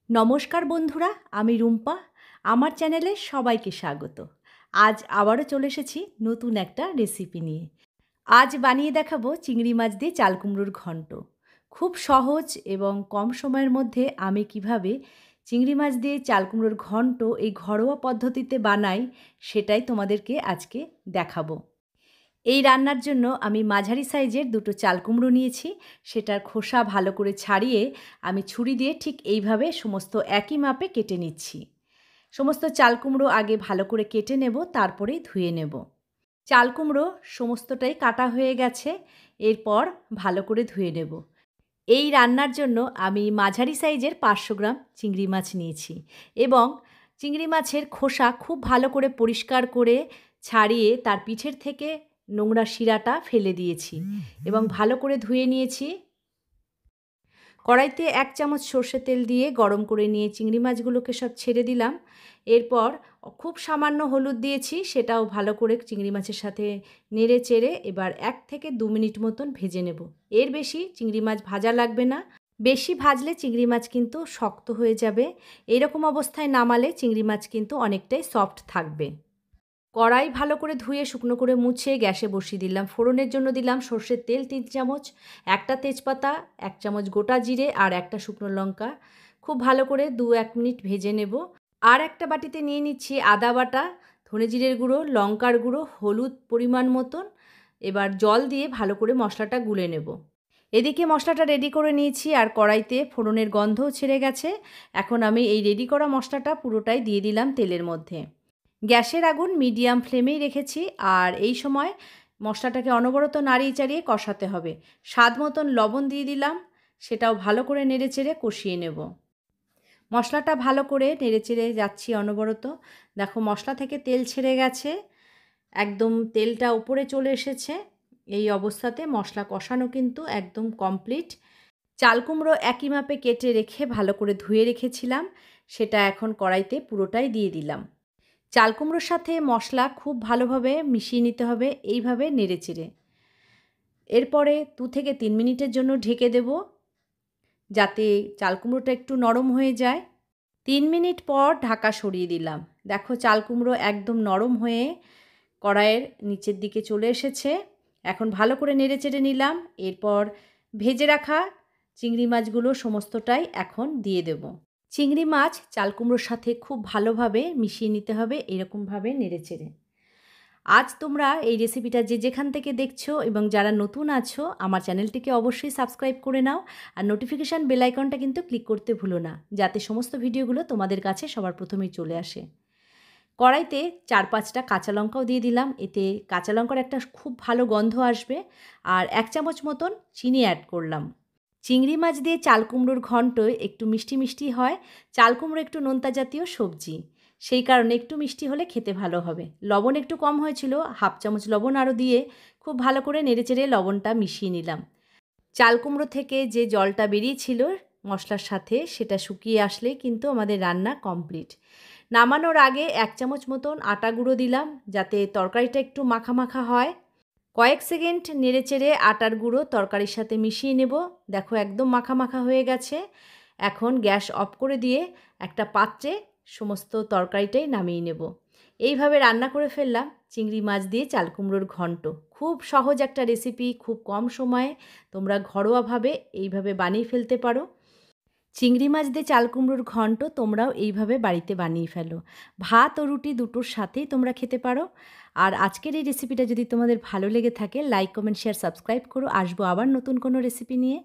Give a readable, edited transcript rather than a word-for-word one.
নমস্কার বন্ধুরা, আমি রুম্পা। আমার চ্যানেলে সবাইকে স্বাগত। আজ আবারও চলে এসেছি নতুন একটা রেসিপি নিয়ে। আজ বানিয়ে দেখাবো চিংড়ি মাছ দিয়ে চাল কুমড়োর ঘন্ট। খুব সহজ এবং কম সময়ের মধ্যে আমি কিভাবে চিংড়ি মাছ দিয়ে চাল কুমড়োর ঘন্ট এই ঘরোয়া পদ্ধতিতে বানাই, সেটাই তোমাদেরকে আজকে দেখাবো। এই রান্নার জন্য আমি মাঝারি সাইজের দুটো চাল কুমড়ো নিয়েছি। সেটার খোসা ভালো করে ছাড়িয়ে আমি ছুরি দিয়ে ঠিক এইভাবে সমস্ত একই মাপে কেটে নিচ্ছি। সমস্ত চাল কুমড়ো আগে ভালো করে কেটে নেব, তারপরেই ধুয়ে নেব। চাল কুমড়ো সমস্তটাই কাটা হয়ে গেছে, এরপর ভালো করে ধুয়ে নেব। এই রান্নার জন্য আমি মাঝারি সাইজের 500 গ্রাম চিংড়ি মাছ নিয়েছি এবং চিংড়ি মাছের খোসা খুব ভালো করে পরিষ্কার করে ছাড়িয়ে তার পিঠের থেকে নোংরা শিরাটা ফেলে দিয়েছি এবং ভালো করে ধুয়ে নিয়েছি। কড়াইতে 1 চামচ সর্ষের তেল দিয়ে গরম করে নিয়ে চিংড়ি মাছগুলোকে সব ছেড়ে দিলাম। এরপর খুব সামান্য হলুদ দিয়েছি, সেটাও ভালো করে চিংড়ি মাছের সাথে নেড়ে চেড়ে এবার 1 থেকে 2 মিনিট মতন ভেজে নেব। এর বেশি চিংড়ি মাছ ভাজা লাগবে না। বেশি ভাজলে চিংড়ি মাছ কিন্তু শক্ত হয়ে যাবে। এইরকম অবস্থায় নামালে চিংড়ি মাছ কিন্তু অনেকটাই সফট থাকবে। কড়াই ভালো করে ধুয়ে শুকনো করে মুছে গ্যাসে বসিয়ে দিলাম। ফোড়নের জন্য দিলাম সর্ষের তেল 3 চামচ, একটা তেজপাতা, 1 চামচ গোটা জিরে আর একটা শুকনো লঙ্কা। খুব ভালো করে 2-1 মিনিট ভেজে নেব। আর একটা বাটিতে নিয়ে নিচ্ছি আদা বাটা, ধনে জিরের গুঁড়ো, লঙ্কার গুঁড়ো, হলুদ পরিমাণ মতন। এবার জল দিয়ে ভালো করে মশলাটা গুলে নেব। এদিকে মশলাটা রেডি করে নিয়েছি আর কড়াইতে ফোড়নের গন্ধও ছেড়ে গেছে। এখন আমি এই রেডি করা মশলাটা পুরোটাই দিয়ে দিলাম তেলের মধ্যে। গ্যাসের আগুন মিডিয়াম ফ্লেমেই রেখেছি আর এই সময় মশলাটাকে অনবরত নাড়িয়ে চাড়িয়ে কষাতে হবে। স্বাদ মতন লবণ দিয়ে দিলাম, সেটাও ভালো করে নেড়েচেড়ে কষিয়ে নেব। মশলাটা ভালো করে নেড়েচেড়ে যাচ্ছি অনবরত। দেখো মশলা থেকে তেল ছেড়ে গেছে, একদম তেলটা উপরে চলে এসেছে। এই অবস্থাতে মশলা কষানো কিন্তু একদম কমপ্লিট। চাল কুমড়ো একই মাপে কেটে রেখে ভালো করে ধুয়ে রেখেছিলাম, সেটা এখন কড়াইতে পুরোটাই দিয়ে দিলাম। চাল কুমড়োর সাথে মশলা খুব ভালোভাবে মিশিয়ে নিতে হবে, এইভাবে নেড়েচেড়ে। এরপরে 2 থেকে 3 মিনিটের জন্য ঢেকে দেব, যাতে চাল কুমড়োটা একটু নরম হয়ে যায়। 3 মিনিট পর ঢাকা সরিয়ে দিলাম। দেখো চাল কুমড়ো একদম নরম হয়ে কড়াইয়ের নিচের দিকে চলে এসেছে। এখন ভালো করে নেড়েচেড়ে নিলাম। এরপর ভেজে রাখা চিংড়ি মাছগুলো সমস্তটাই এখন দিয়ে দেব। চিংড়ি মাছ চাল কুমড়োর সাথে খুব ভালোভাবে মিশিয়ে নিতে হবে, এরকমভাবে নেড়েচেড়ে। আজ তোমরা এই রেসিপিটা যে যেখান থেকে দেখছো এবং যারা নতুন আছো আমার চ্যানেলটিকে অবশ্যই সাবস্ক্রাইব করে নাও আর নোটিফিকেশান বেল আইকনটা কিন্তু ক্লিক করতে ভুলো না, যাতে সমস্ত ভিডিওগুলো তোমাদের কাছে সবার প্রথমেই চলে আসে। কড়াইতে 4-5টা কাঁচা লঙ্কাও দিয়ে দিলাম, এতে কাঁচা লঙ্কার একটা খুব ভালো গন্ধ আসবে। আর 1 চামচ মতন চিনি অ্যাড করলাম। চিংড়ি মাছ দিয়ে চাল কুমড়োর ঘন্ট একটু মিষ্টি মিষ্টি হয়। চাল কুমড়ো একটু নোনতা জাতীয় সবজি, সেই কারণে একটু মিষ্টি হলে খেতে ভালো হবে। লবণ একটু কম হয়েছিল, 1/2 চামচ লবণ আরও দিয়ে খুব ভালো করে নেড়েচেড়ে লবণটা মিশিয়ে নিলাম। চাল কুমড়ো থেকে যে জলটা বেরিয়েছিল মশলার সাথে, সেটা শুকিয়ে আসলে কিন্তু আমাদের রান্না কমপ্লিট। নামানোর আগে 1 চামচ মতন আটা গুঁড়ো দিলাম, যাতে তরকারিটা একটু মাখা মাখা হয়। কয়েক সেকেন্ড নেড়েচেড়ে আটার গুঁড়ো তরকারির সাথে মিশিয়ে নেব। দেখো একদম মাখা মাখা হয়ে গেছে। এখন গ্যাস অফ করে দিয়ে একটা পাত্রে সমস্ত তরকারিটাই নামিয়ে নেব। এইভাবে রান্না করে ফেললাম চিংড়ি মাছ দিয়ে চাল কুমড়োর ঘন্ট। খুব সহজ একটা রেসিপি, খুব কম সময়ে তোমরা ঘরোয়াভাবে এইভাবে বানিয়ে ফেলতে পারো। চিংড়ি মাছ দিয়ে চাল কুমড়োর ঘন্ট তোমরাও এইভাবে বাড়িতে বানিয়ে ফেলো। ভাত ও রুটি দুটোর সাথেই তোমরা খেতে পারো। আর আজকের এই রেসিপিটা যদি তোমাদের ভালো লেগে থাকে, লাইক, কমেন্ট, শেয়ার, সাবস্ক্রাইব করো। আসবো আবার নতুন কোনো রেসিপি নিয়ে।